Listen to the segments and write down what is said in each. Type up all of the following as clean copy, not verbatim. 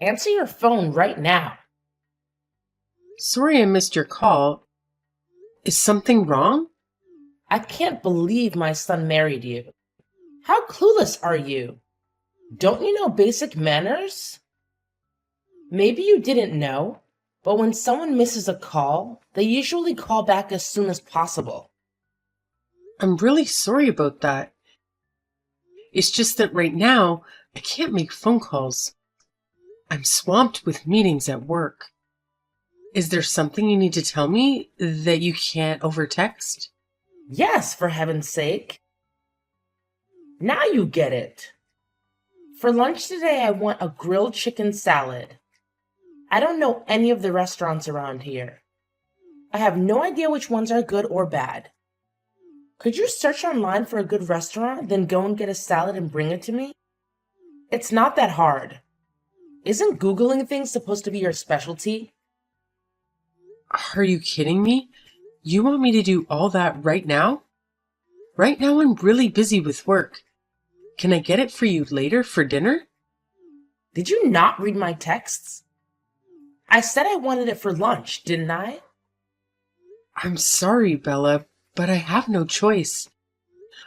Answer your phone right now. Sorry I missed your call. Is something wrong? I can't believe my son married you. How clueless are you? Don't you know basic manners? Maybe you didn't know, but when someone misses a call, they usually call back as soon as possible. I'm really sorry about that. It's just that right now, I can't make phone calls. I'm swamped with meetings at work. Is there something you need to tell me that you can't over text? Yes, for heaven's sake. Now you get it. For lunch today, I want a grilled chicken salad. I don't know any of the restaurants around here. I have no idea which ones are good or bad. Could you search online for a good restaurant, then go and get a salad and bring it to me? It's not that hard. Isn't Googling things supposed to be your specialty? Are you kidding me? You want me to do all that right now? Right now I'm really busy with work. Can I get it for you later for dinner? Did you not read my texts? I said I wanted it for lunch, didn't I? I'm sorry, Bella, but I have no choice.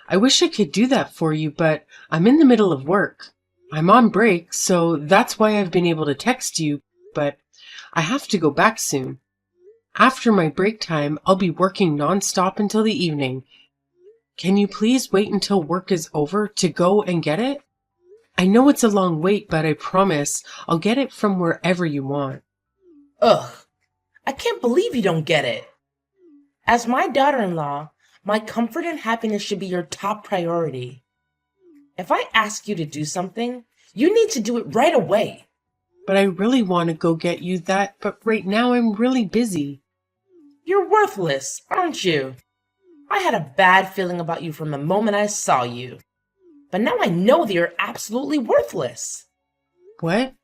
I wish I could do that for you, but I'm in the middle of work. I'm on break, so that's why I've been able to text you, but I have to go back soon. After my break time, I'll be working nonstop until the evening. Can you please wait until work is over to go and get it? I know it's a long wait, but I promise I'll get it from wherever you want. Ugh, I can't believe you don't get it. As my daughter-in-law, my comfort and happiness should be your top priority. If I ask you to do something, you need to do it right away. But I really want to go get you that, but right now I'm really busy. You're worthless, aren't you? I had a bad feeling about you from the moment I saw you. But now I know that you're absolutely worthless. What?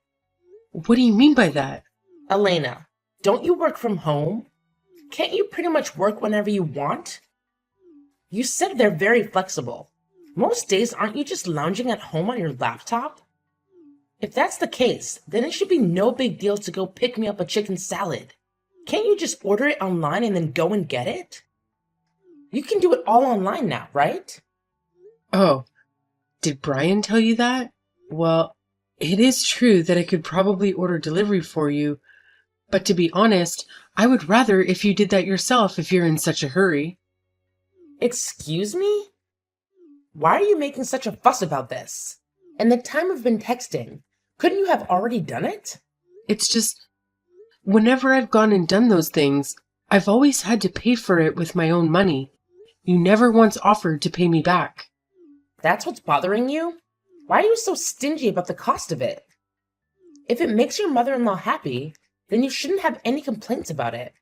What do you mean by that? Elena, don't you work from home? Can't you pretty much work whenever you want? You said they're very flexible. Most days, aren't you just lounging at home on your laptop? If that's the case, then it should be no big deal to go pick me up a chicken salad. Can't you just order it online and then go and get it? You can do it all online now, right? Oh, did Brian tell you that? Well, it is true that I could probably order delivery for you, but to be honest, I would rather if you did that yourself if you're in such a hurry. Excuse me? Why are you making such a fuss about this? In the time we've been texting, couldn't you have already done it? It's just, whenever I've gone and done those things, I've always had to pay for it with my own money. You never once offered to pay me back. That's what's bothering you? Why are you so stingy about the cost of it? If it makes your mother-in-law happy, then you shouldn't have any complaints about it.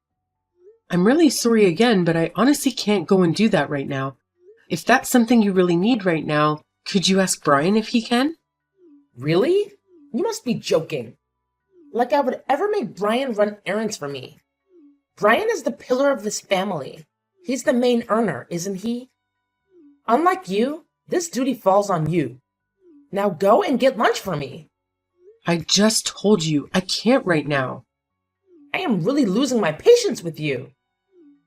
I'm really sorry again, but I honestly can't go and do that right now. If that's something you really need right now, could you ask Brian if he can? Really? You must be joking. Like I would ever make Brian run errands for me. Brian is the pillar of this family. He's the main earner, isn't he? Unlike you, this duty falls on you. Now go and get lunch for me. I just told you I can't right now. I am really losing my patience with you.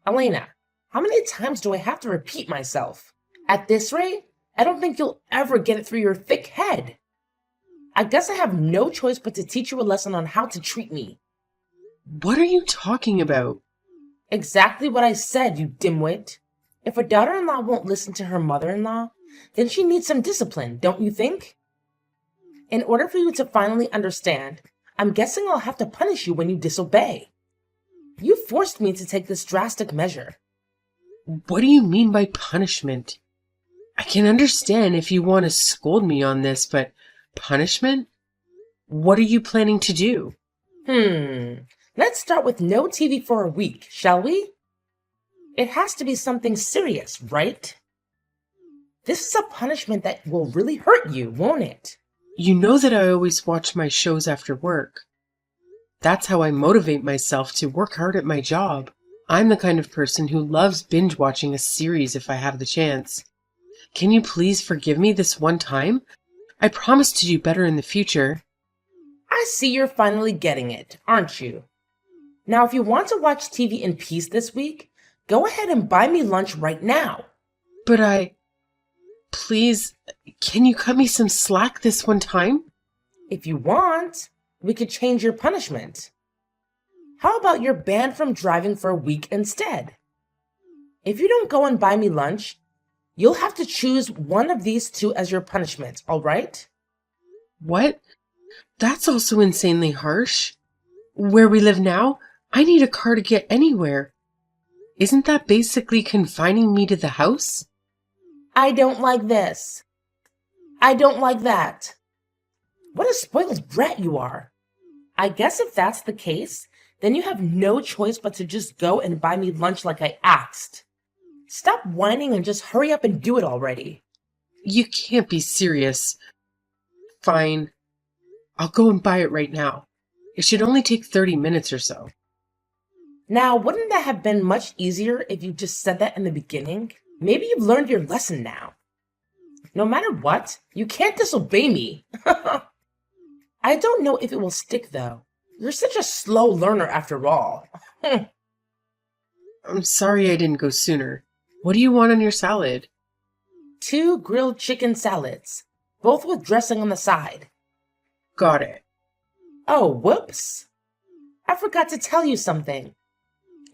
Elena, how many times do I have to repeat myself? At this rate, I don't think you'll ever get it through your thick head. I guess I have no choice but to teach you a lesson on how to treat me. What are you talking about? Exactly what I said, you dimwit. If a daughter-in-law won't listen to her mother-in-law, then she needs some discipline, don't you think? In order for you to finally understand, I'm guessing I'll have to punish you when you disobey. You forced me to take this drastic measure. What do you mean by punishment? I can understand if you want to scold me on this, but punishment? What are you planning to do? Let's start with no TV for a week, shall we? It has to be something serious, right? This is a punishment that will really hurt you, won't it? You know that I always watch my shows after work. That's how I motivate myself to work hard at my job. I'm the kind of person who loves binge watching a series if I have the chance. Can you please forgive me this one time? I promise to do better in the future. I I see you're finally getting it, aren't you? Now, if you want to watch TV in peace this week, go ahead and buy me lunch right now. But please, can you cut me some slack this one time? If you want, we could change your punishment. How about you're banned from driving for a week instead? If you don't go and buy me lunch, you'll have to choose one of these two as your punishment, all right? What? That's also insanely harsh. Where we live now, I need a car to get anywhere. Isn't that basically confining me to the house? I don't like this. I don't like that. What a spoiled brat you are. I guess if that's the case, then you have no choice but to just go and buy me lunch like I asked. Stop whining and just hurry up and do it already. You can't be serious. Fine. I'll go and buy it right now. It should only take 30 minutes or so. Now, wouldn't that have been much easier if you just said that in the beginning? Maybe you've learned your lesson now. No matter what, you can't disobey me. I don't know if it will stick, though. You're such a slow learner after all. I'm sorry I didn't go sooner. What do you want on your salad? 2 grilled chicken salads, both with dressing on the side. Got it. Oh, whoops. I forgot to tell you something.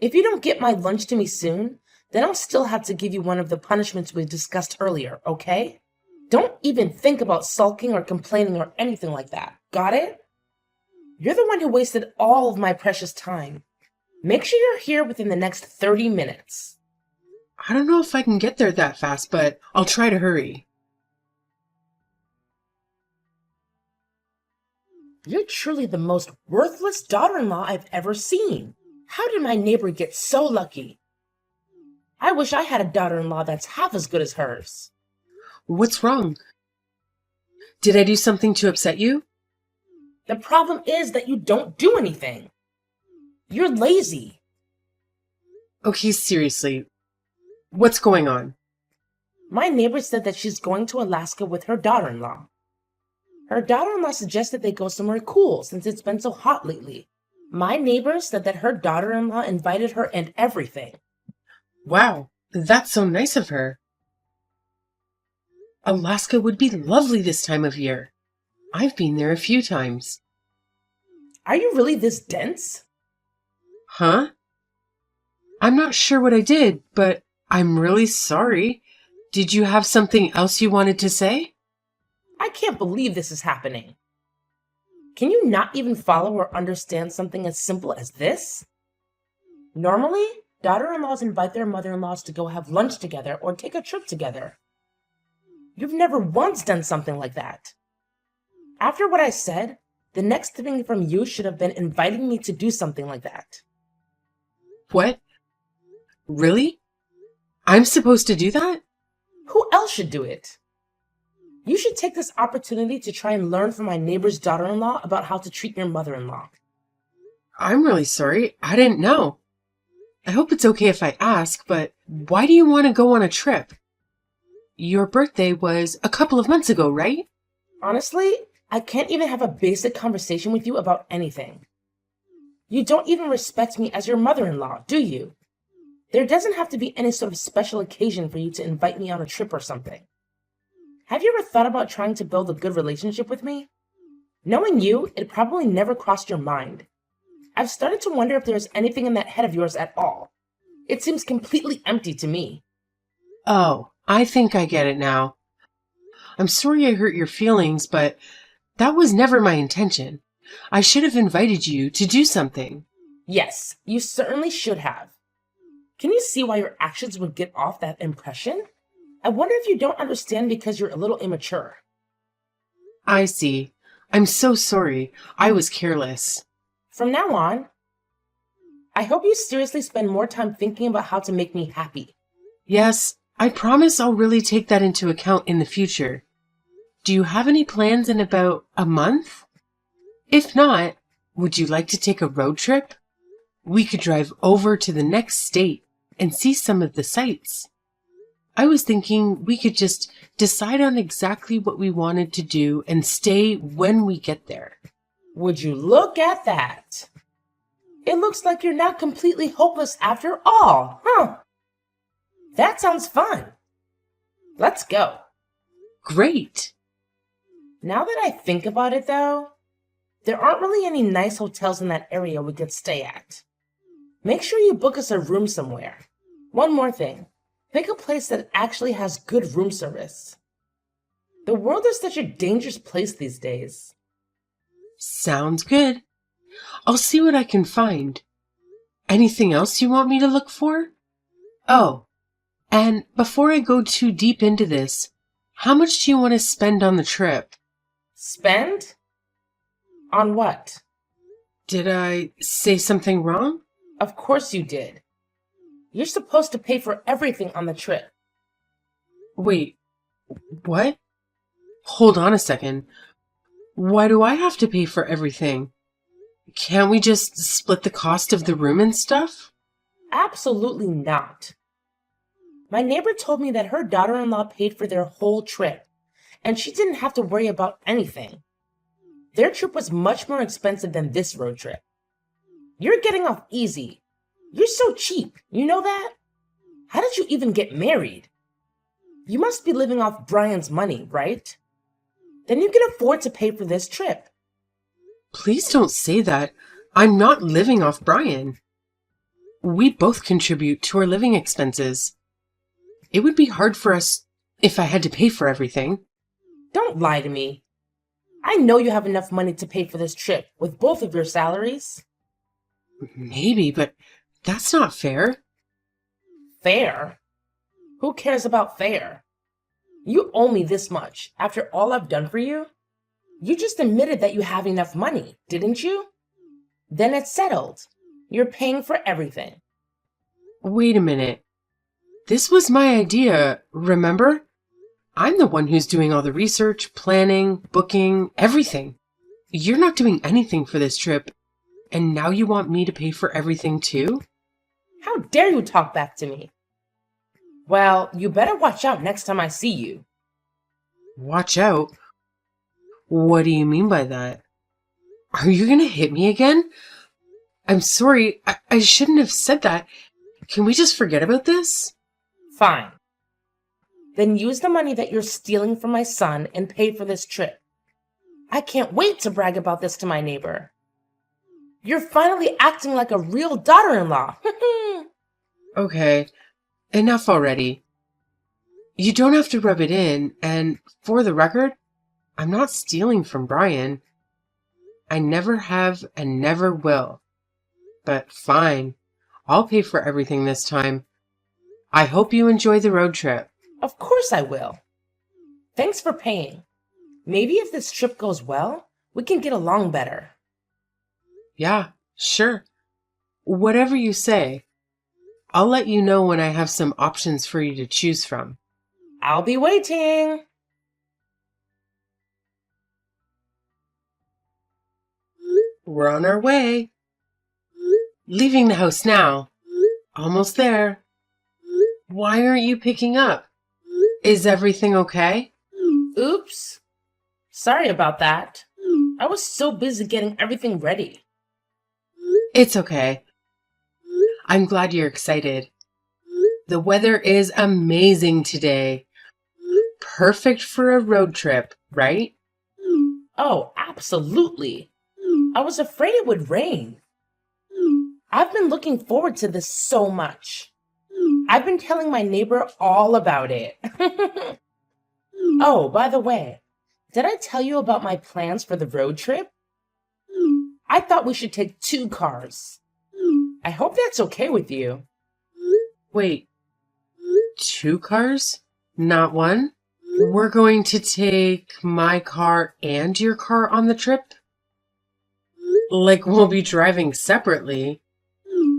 If you don't get my lunch to me soon, then I'll still have to give you one of the punishments we discussed earlier, okay? Don't even think about sulking or complaining or anything like that. Got it? You're the one who wasted all of my precious time. Make sure you're here within the next 30 minutes. I don't know if I can get there that fast, but I'll try to hurry. You're truly the most worthless daughter-in-law I've ever seen. How did my neighbor get so lucky? I wish I had a daughter-in-law that's half as good as hers. What's wrong? Did I do something to upset you? The problem is that you don't do anything. You're lazy. Okay, seriously. What's going on? My neighbor said that she's going to Alaska with her daughter-in-law. Her daughter-in-law suggested they go somewhere cool since it's been so hot lately. My neighbor said that her daughter-in-law invited her and everything. Wow, that's so nice of her. Alaska would be lovely this time of year. I've been there a few times. Are you really this dense? Huh? I'm not sure what I did, but I'm really sorry. Did you have something else you wanted to say? I can't believe this is happening. Can you not even follow or understand something as simple as this? Normally, daughter-in-laws invite their mother-in-laws to go have lunch together or take a trip together. You've never once done something like that. After what I said, the next thing from you should have been inviting me to do something like that. What? Really? I'm supposed to do that? Who else should do it? You should take this opportunity to try and learn from my neighbor's daughter-in-law about how to treat your mother-in-law. I'm really sorry. I didn't know. I hope it's okay if I ask, but why do you want to go on a trip? Your birthday was a couple of months ago, right? Honestly, I can't even have a basic conversation with you about anything. You don't even respect me as your mother-in-law, do you? There doesn't have to be any sort of special occasion for you to invite me on a trip or something. Have you ever thought about trying to build a good relationship with me? Knowing you, it probably never crossed your mind. I've started to wonder if there's anything in that head of yours at all. It seems completely empty to me. Oh, I think I get it now. I'm sorry I hurt your feelings, but that was never my intention. I should have invited you to do something. Yes, you certainly should have. Can you see why your actions would get off that impression? I wonder if you don't understand because you're a little immature. I see. I'm so sorry. I was careless. From now on, I hope you seriously spend more time thinking about how to make me happy. Yes, I promise I'll really take that into account in the future. Do you have any plans in about a month? If not, would you like to take a road trip? We could drive over to the next state and see some of the sights. I was thinking we could just decide on exactly what we wanted to do and stay when we get there. Would you look at that? It looks like you're not completely hopeless after all, huh? That sounds fun. Let's go. Great. Now that I think about it, though, there aren't really any nice hotels in that area we could stay at. Make sure you book us a room somewhere. One more thing. Pick a place that actually has good room service. The world is such a dangerous place these days. Sounds good. I'll see what I can find. Anything else you want me to look for? Oh, and before I go too deep into this, how much do you want to spend on the trip? Spend? On what? Did I say something wrong? Of course you did. You're supposed to pay for everything on the trip. Wait, what? Hold on a second. Why do I have to pay for everything? Can't we just split the cost of the room and stuff? Absolutely not. My neighbor told me that her daughter-in-law paid for their whole trip, and she didn't have to worry about anything. Their trip was much more expensive than this road trip. You're getting off easy. You're so cheap, you know that? How did you even get married? You must be living off Brian's money, right? Then you can afford to pay for this trip. Please don't say that. I'm not living off Brian. We both contribute to our living expenses. It would be hard for us if I had to pay for everything. Don't lie to me. I know you have enough money to pay for this trip with both of your salaries. Maybe, but that's not fair. Fair? Who cares about fair? You owe me this much after all I've done for you. You just admitted that you have enough money, didn't you? Then it's settled. You're paying for everything. Wait a minute. This was my idea, remember? I'm the one who's doing all the research, planning, booking, everything. You're not doing anything for this trip, and now you want me to pay for everything too? How dare you talk back to me? Well, you better watch out next time I see you. Watch out? What do you mean by that? Are you gonna hit me again? I'm sorry, I shouldn't have said that. Can we just forget about this? Fine. Then use the money that you're stealing from my son and pay for this trip. I can't wait to brag about this to my neighbor. You're finally acting like a real daughter-in-law. Okay, enough already. You don't have to rub it in, and for the record, I'm not stealing from Brian. I never have and never will. But fine, I'll pay for everything this time. I hope you enjoy the road trip. Of course I will. Thanks for paying. Maybe if this trip goes well, we can get along better. Yeah, sure. Whatever you say. I'll let you know when I have some options for you to choose from. I'll be waiting. We're on our way. Leaving the house now. Almost there. Why aren't you picking up? Is everything okay? Oops. Sorry about that. I was so busy getting everything ready. It's okay. I'm glad you're excited. The weather is amazing today. Perfect for a road trip, right? Oh, absolutely. I was afraid it would rain. I've been looking forward to this so much. I've been telling my neighbor all about it. Oh, by the way, did I tell you about my plans for the road trip? I thought we should take 2 cars. I hope that's okay with you. Wait, 2 cars? Not one? We're going to take my car and your car on the trip? Like we'll be driving separately.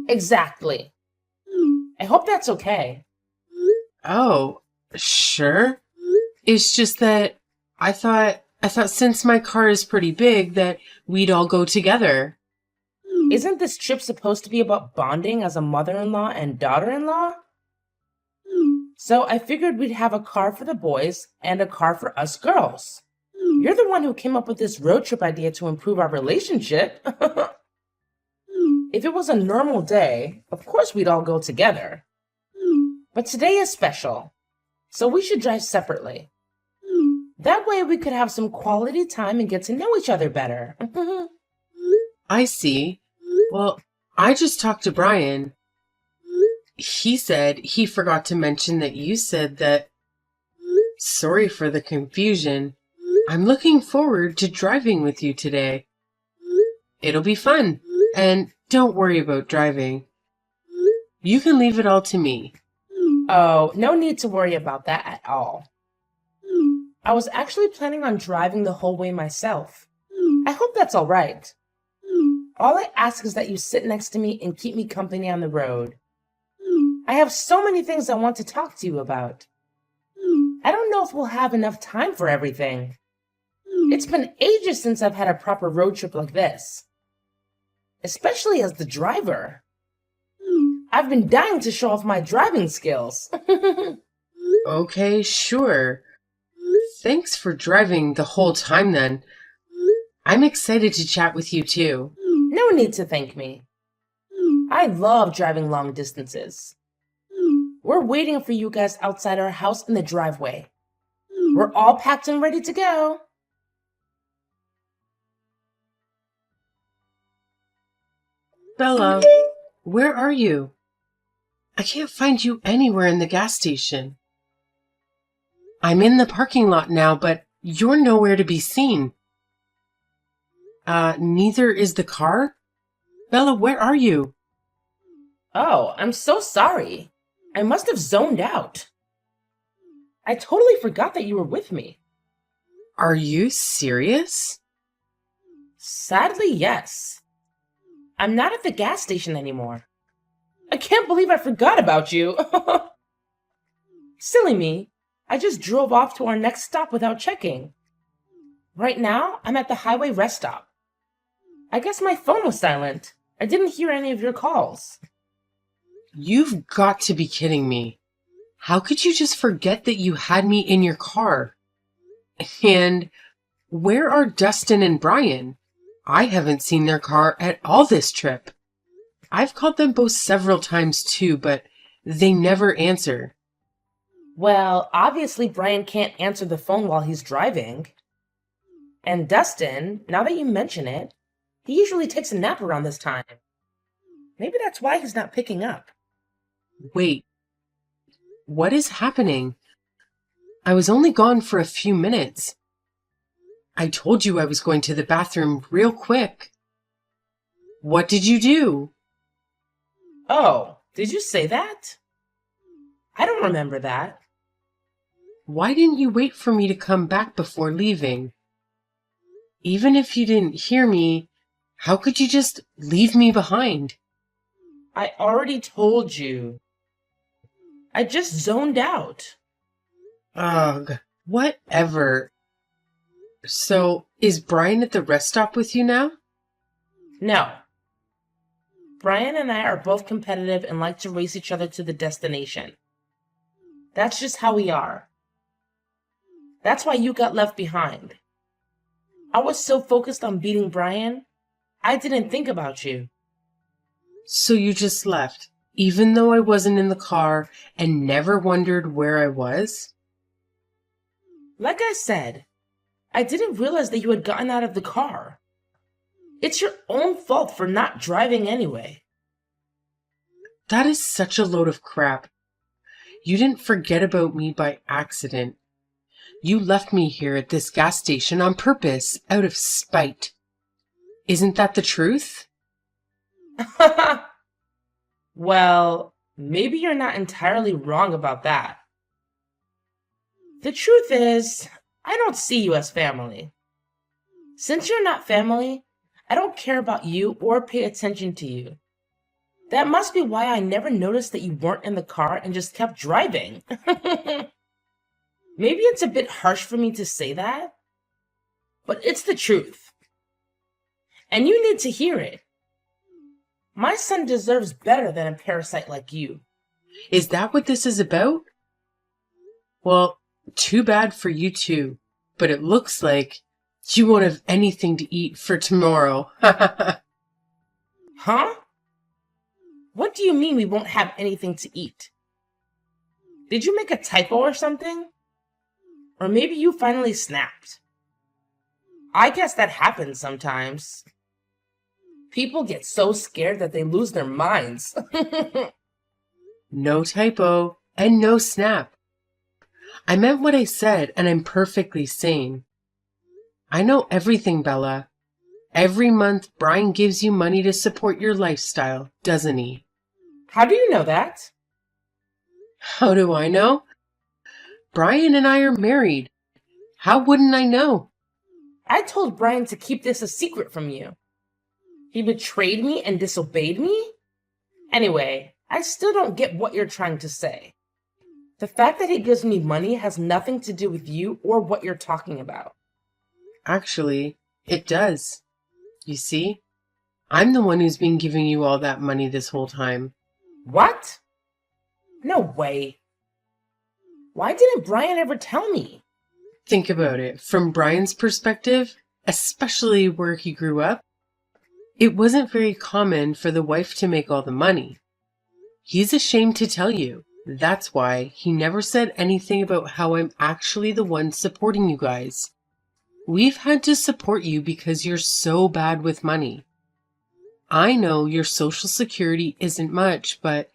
Exactly. I hope that's okay. Oh, sure. It's just that I thought since my car is pretty big that we'd all go together. Isn't this trip supposed to be about bonding as a mother-in-law and daughter-in-law? So I figured we'd have a car for the boys and a car for us girls. You're the one who came up with this road trip idea to improve our relationship. If it was a normal day, of course we'd all go together. But today is special, so we should drive separately. That way we could have some quality time and get to know each other better. I see. Well, I just talked to Brian. He said he forgot to mention that you said that. Sorry for the confusion. I'm looking forward to driving with you today. It'll be fun. And don't worry about driving. You can leave it all to me. Oh, no need to worry about that at all. I was actually planning on driving the whole way myself. I hope that's all right. All I ask is that you sit next to me and keep me company on the road. I have so many things I want to talk to you about. I don't know if we'll have enough time for everything. It's been ages since I've had a proper road trip like this. Especially as the driver. I've been dying to show off my driving skills. Okay, sure. Thanks for driving the whole time then. I'm excited to chat with you too. No need to thank me. I love driving long distances. We're waiting for you guys outside our house in the driveway. We're all packed and ready to go. Bella, where are you? I can't find you anywhere in the gas station. I'm in the parking lot now, but you're nowhere to be seen. Neither is the car? Bella, where are you? Oh, I'm so sorry. I must have zoned out. I totally forgot that you were with me. Are you serious? Sadly, yes. I'm not at the gas station anymore. I can't believe I forgot about you. Silly me. I just drove off to our next stop without checking. Right now, I'm at the highway rest stop. I guess my phone was silent. I didn't hear any of your calls. You've got to be kidding me. How could you just forget that you had me in your car? And where are Dustin and Brian? I haven't seen their car at all this trip. I've called them both several times too, but they never answer. Well, obviously Brian can't answer the phone while he's driving. And Dustin, now that you mention it, he usually takes a nap around this time. Maybe that's why he's not picking up. Wait, what is happening? I was only gone for a few minutes. I told you I was going to the bathroom real quick. What did you do? Oh, did you say that? I don't remember that. Why didn't you wait for me to come back before leaving? Even if you didn't hear me, how could you just leave me behind? I already told you. I just zoned out. Ugh, whatever. So, is Brian at the rest stop with you now? No. Brian and I are both competitive and like to race each other to the destination. That's just how we are. That's why you got left behind. I was so focused on beating Brian, I didn't think about you. So you just left, even though I wasn't in the car and never wondered where I was? Like I said, I didn't realize that you had gotten out of the car. It's your own fault for not driving anyway. That is such a load of crap. You didn't forget about me by accident. You left me here at this gas station on purpose, out of spite. Isn't that the truth? Well, maybe you're not entirely wrong about that. The truth is, I don't see you as family. Since you're not family, I don't care about you or pay attention to you. That must be why I never noticed that you weren't in the car and just kept driving. Maybe it's a bit harsh for me to say that, but it's the truth. And you need to hear it. My son deserves better than a parasite like you. Is that what this is about? Well, too bad for you too, but it looks like You won't have anything to eat for tomorrow. Huh? What do you mean we won't have anything to eat? Did you make a typo or something? Or maybe you finally snapped. I guess that happens sometimes. People get so scared that they lose their minds. No typo and no snap. I meant what I said, and I'm perfectly sane. I know everything, Bella. Every month, Brian gives you money to support your lifestyle, doesn't he? How do you know that? How do I know? Brian and I are married. How wouldn't I know? I told Brian to keep this a secret from you. He betrayed me and disobeyed me? Anyway, I still don't get what you're trying to say. The fact that he gives me money has nothing to do with you or what you're talking about. Actually, it does. You see, I'm the one who's been giving you all that money this whole time. What? No way. Why didn't Brian ever tell me? Think about it. From Brian's perspective, especially where he grew up, it wasn't very common for the wife to make all the money. He's ashamed to tell you. That's why he never said anything about how I'm actually the one supporting you guys. We've had to support you because you're so bad with money. I know your Social Security isn't much, but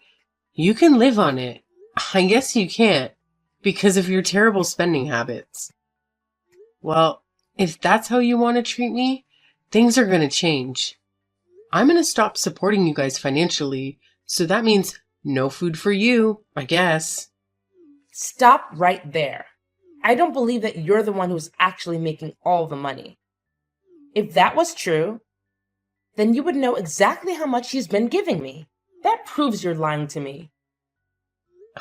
you can live on it. I guess you can't because of your terrible spending habits. Well, if that's how you want to treat me, things are going to change. I'm going to stop supporting you guys financially, so that means no food for you, I guess. Stop right there. I don't believe that you're the one who's actually making all the money. If that was true, then you would know exactly how much he's been giving me. That proves you're lying to me.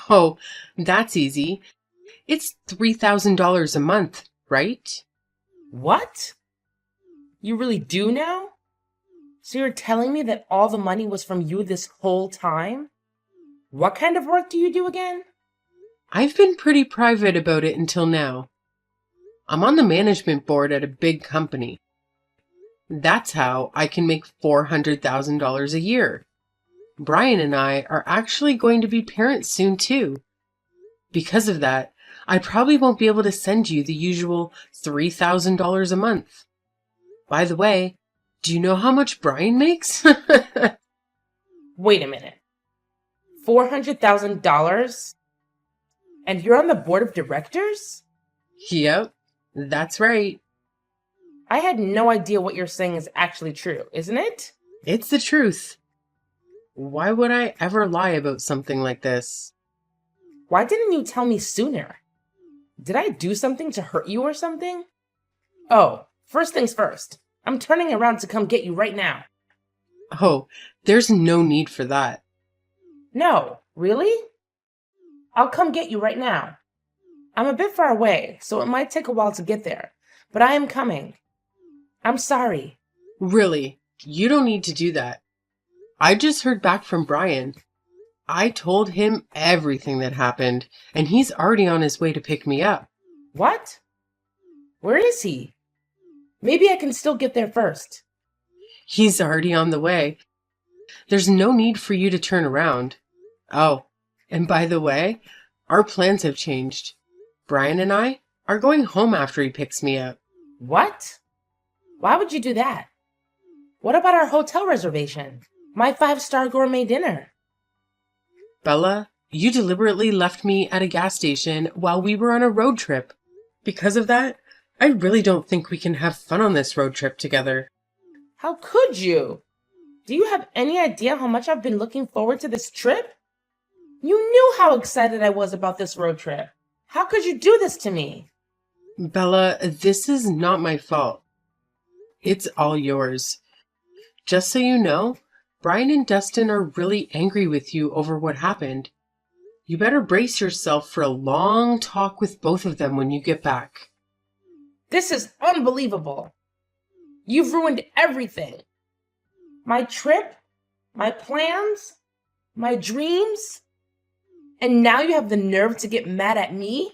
Oh, that's easy. It's $3,000 a month, right? What? You really do now? So you're telling me that all the money was from you this whole time? What kind of work do you do again? I've been pretty private about it until now. I'm on the management board at a big company. That's how I can make $400,000 a year. Brian and I are actually going to be parents soon too. Because of that, I probably won't be able to send you the usual $3,000 a month. By the way, do you know how much Brian makes? Wait a minute. $400,000? And you're on the board of directors? Yep, that's right. I had no idea what you're saying is actually true, isn't it? It's the truth. Why would I ever lie about something like this? Why didn't you tell me sooner? Did I do something to hurt you or something? Oh, first things first. I'm turning around to come get you right now. Oh, there's no need for that. No, really? I'll come get you right now. I'm a bit far away, so it might take a while to get there, but I am coming. I'm sorry. Really, you don't need to do that. I just heard back from Brian. I told him everything that happened, and he's already on his way to pick me up. What? Where is he? Maybe I can still get there first. He's already on the way. There's no need for you to turn around. Oh, and by the way, our plans have changed. Brian and I are going home after he picks me up. What? Why would you do that? What about our hotel reservation? My 5-star gourmet dinner? Bella, you deliberately left me at a gas station while we were on a road trip. Because of that, I really don't think we can have fun on this road trip together. How could you? Do you have any idea how much I've been looking forward to this trip? You knew how excited I was about this road trip. How could you do this to me? Bella, this is not my fault. It's all yours. Just so you know, Brian and Dustin are really angry with you over what happened. You better brace yourself for a long talk with both of them when you get back. This is unbelievable. You've ruined everything. My trip, my plans, my dreams. And now you have the nerve to get mad at me?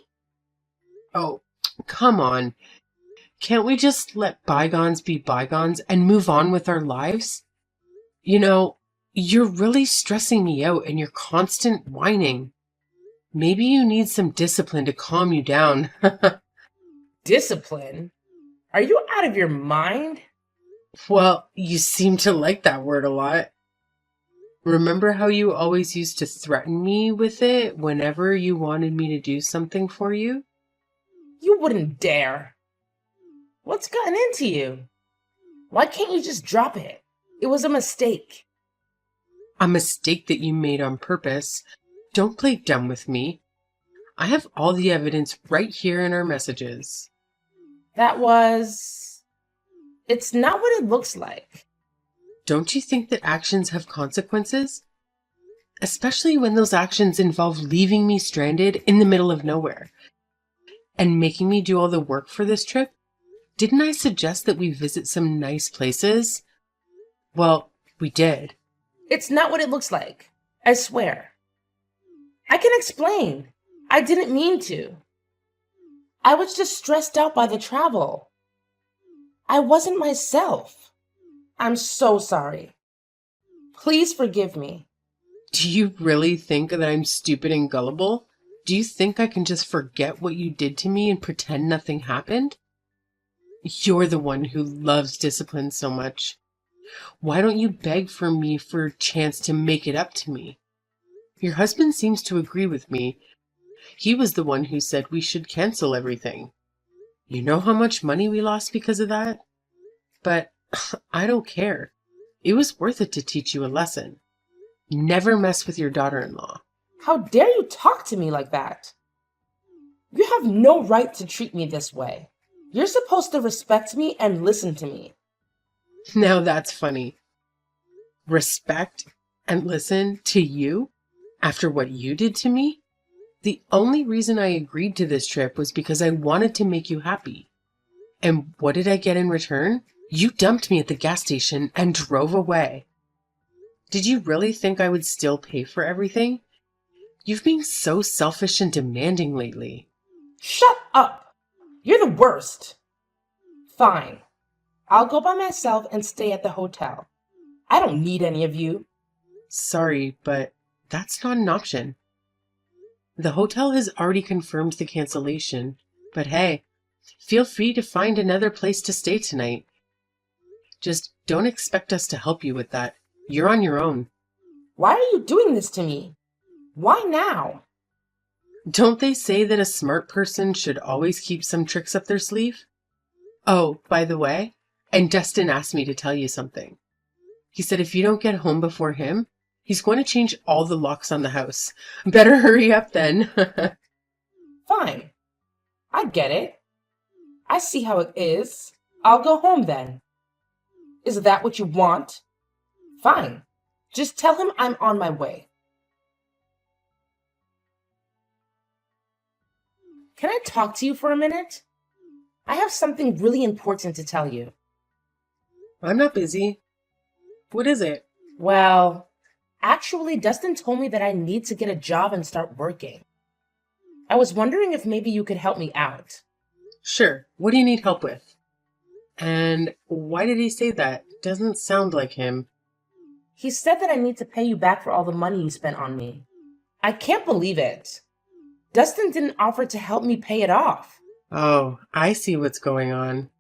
Oh, come on. Can't we just let bygones be bygones and move on with our lives? You know, you're really stressing me out and your constant whining. Maybe you need some discipline to calm you down. Discipline? Are you out of your mind? Well, you seem to like that word a lot. Remember how you always used to threaten me with it whenever you wanted me to do something for you? You wouldn't dare. What's gotten into you? Why can't you just drop it? It was a mistake. A mistake that you made on purpose. Don't play dumb with me. I have all the evidence right here in our messages. It's not what it looks like. Don't you think that actions have consequences? Especially when those actions involve leaving me stranded in the middle of nowhere and making me do all the work for this trip. Didn't I suggest that we visit some nice places? Well, we did. It's not what it looks like. I swear. I can explain. I didn't mean to. I was just stressed out by the travel. I wasn't myself. I'm so sorry. Please forgive me. Do you really think that I'm stupid and gullible? Do you think I can just forget what you did to me and pretend nothing happened? You're the one who loves discipline so much. Why don't you beg for me for a chance to make it up to me? Your husband seems to agree with me. He was the one who said we should cancel everything. You know how much money we lost because of that? But I don't care. It was worth it to teach you a lesson. Never mess with your daughter-in-law. How dare you talk to me like that? You have no right to treat me this way. You're supposed to respect me and listen to me. Now that's funny. Respect and listen to you after what you did to me? The only reason I agreed to this trip was because I wanted to make you happy. And what did I get in return? You dumped me at the gas station and drove away. Did you really think I would still pay for everything? You've been so selfish and demanding lately. Shut up! You're the worst. Fine. I'll go by myself and stay at the hotel. I don't need any of you. Sorry, but that's not an option. The hotel has already confirmed the cancellation, but hey, feel free to find another place to stay tonight. Just don't expect us to help you with that. You're on your own. Why are you doing this to me? Why now? Don't they say that a smart person should always keep some tricks up their sleeve? Oh, by the way, and Dustin asked me to tell you something. He said if you don't get home before him, he's going to change all the locks on the house. Better hurry up then. Fine. I get it. I see how it is. I'll go home then. Is that what you want? Fine. Just tell him I'm on my way. Can I talk to you for a minute? I have something really important to tell you. I'm not busy. What is it? Well, actually, Dustin told me that I need to get a job and start working. I was wondering if maybe you could help me out. Sure. What do you need help with? And why did he say that? Doesn't sound like him. He said that I need to pay you back for all the money you spent on me. I can't believe it. Dustin didn't offer to help me pay it off. Oh, I see what's going on.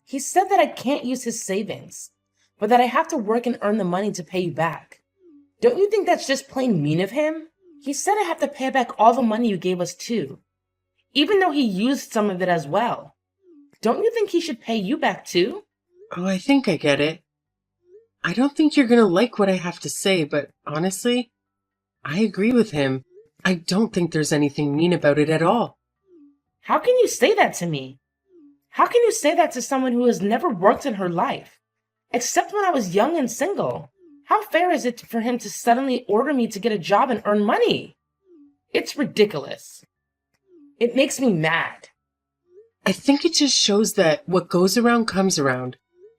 He said that I can't use his savings, but that I have to work and earn the money to pay you back. Don't you think that's just plain mean of him? He said I have to pay back all the money you gave us too, even though he used some of it as well. Don't you think he should pay you back too? Oh, I think I get it. I don't think you're gonna like what I have to say, but honestly, I agree with him. I don't think there's anything mean about it at all. How can you say that to me? How can you say that to someone who has never worked in her life? Except when I was young and single. How fair is it for him to suddenly order me to get a job and earn money? It's ridiculous. It makes me mad. I think it just shows that what goes around comes around.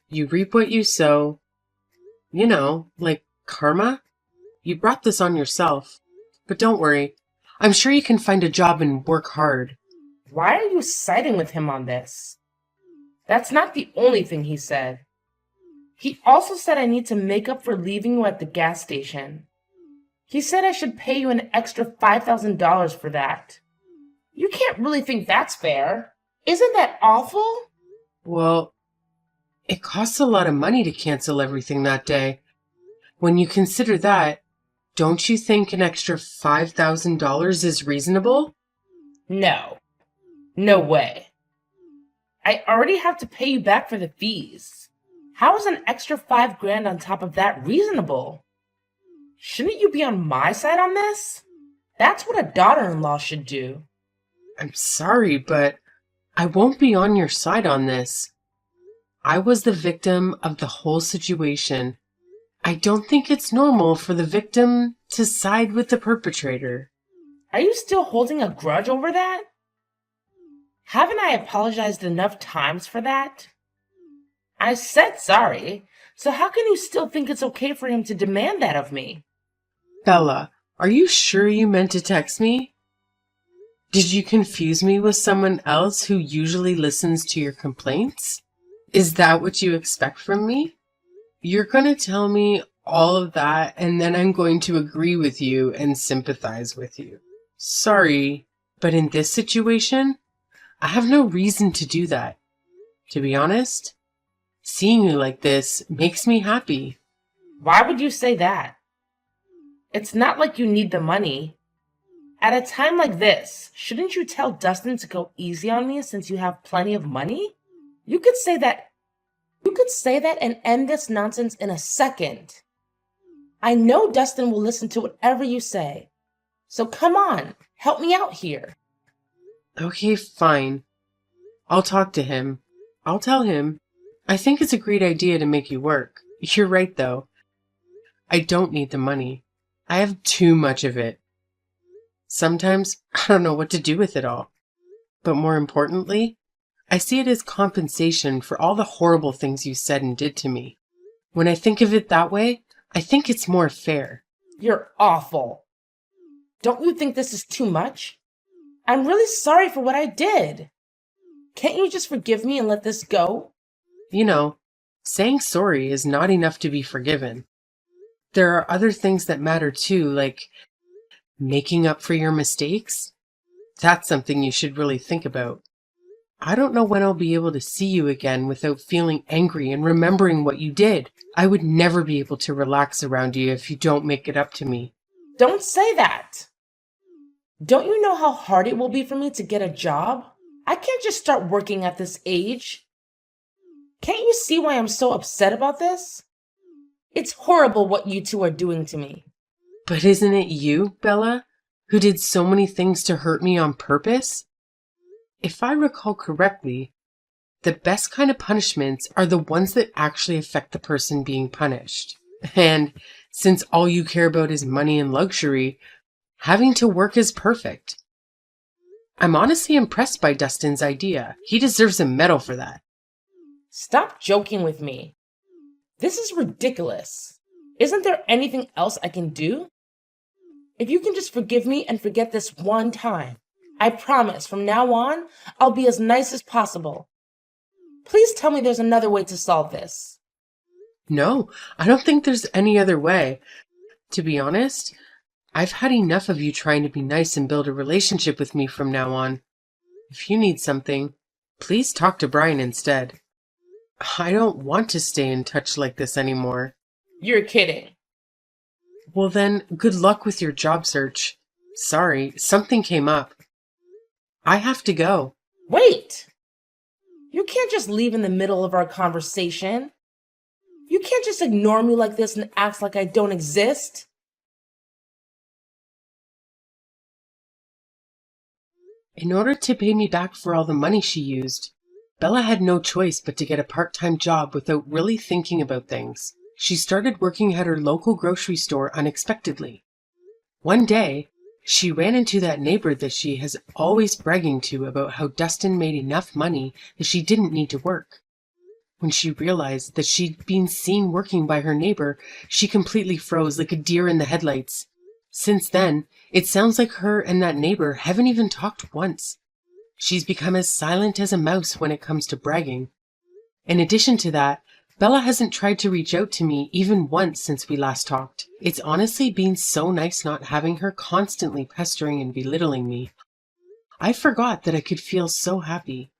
You reap what you sow. You know, like karma. You brought this on yourself. But don't worry. I'm sure you can find a job and work hard. Why are you siding with him on this? That's not the only thing he said. He also said I need to make up for leaving you at the gas station. He said I should pay you an extra $5,000 for that. You can't really think that's fair. Isn't that awful? Well, it costs a lot of money to cancel everything that day. When you consider that, don't you think an extra $5,000 is reasonable? No. No way. I already have to pay you back for the fees. How is an extra $5,000 on top of that reasonable? Shouldn't you be on my side on this? That's what a daughter-in-law should do. I'm sorry, but I won't be on your side on this. I was the victim of the whole situation. I don't think it's normal for the victim to side with the perpetrator. Are you still holding a grudge over that? Haven't I apologized enough times for that? I said sorry, so how can you still think it's okay for him to demand that of me? Bella, are you sure you meant to text me? Did you confuse me with someone else who usually listens to your complaints? Is that what you expect from me? You're going to tell me all of that, and then I'm going to agree with you and sympathize with you. Sorry, but in this situation, I have no reason to do that. To be honest, seeing you like this makes me happy. Why would you say that? It's not like you need the money. At a time like this, shouldn't you tell Dustin to go easy on me since you have plenty of money? You could say that and end this nonsense in a second. I know Dustin will listen to whatever you say. So come on, help me out here. Okay, fine. I'll talk to him. I'll tell him. I think it's a great idea to make you work. You're right, though. I don't need the money. I have too much of it. Sometimes I don't know what to do with it all. But more importantly, I see it as compensation for all the horrible things you said and did to me. When I think of it that way, I think it's more fair. You're awful. Don't you think this is too much? I'm really sorry for what I did. Can't you just forgive me and let this go? You know, saying sorry is not enough to be forgiven. There are other things that matter too, like making up for your mistakes. That's something you should really think about. I don't know when I'll be able to see you again without feeling angry and remembering what you did. I would never be able to relax around you if you don't make it up to me. Don't say that. Don't you know how hard it will be for me to get a job? I can't just start working at this age. Can't you see why I'm so upset about this? It's horrible what you two are doing to me. But isn't it you, Bella, who did so many things to hurt me on purpose? If I recall correctly, the best kind of punishments are the ones that actually affect the person being punished. And since all you care about is money and luxury, having to work is perfect. I'm honestly impressed by Dustin's idea. He deserves a medal for that. Stop joking with me. This is ridiculous. Isn't there anything else I can do? If you can just forgive me and forget this one time, I promise from now on, I'll be as nice as possible. Please tell me there's another way to solve this. No, I don't think there's any other way. To be honest, I've had enough of you trying to be nice and build a relationship with me from now on. If you need something, please talk to Brian instead. I don't want to stay in touch like this anymore. You're kidding. Well then, good luck with your job search. Sorry, something came up. I have to go. Wait! You can't just leave in the middle of our conversation. You can't just ignore me like this and act like I don't exist. In order to pay me back for all the money she used, Bella had no choice but to get a part-time job without really thinking about things. She started working at her local grocery store unexpectedly. One day, she ran into that neighbor that she has always bragging to about how Dustin made enough money that she didn't need to work. When she realized that she'd been seen working by her neighbor, she completely froze like a deer in the headlights. Since then, it sounds like her and that neighbor haven't even talked once. She's become as silent as a mouse when it comes to bragging. In addition to that, Bella hasn't tried to reach out to me even once since we last talked. It's honestly been so nice not having her constantly pestering and belittling me. I forgot that I could feel so happy.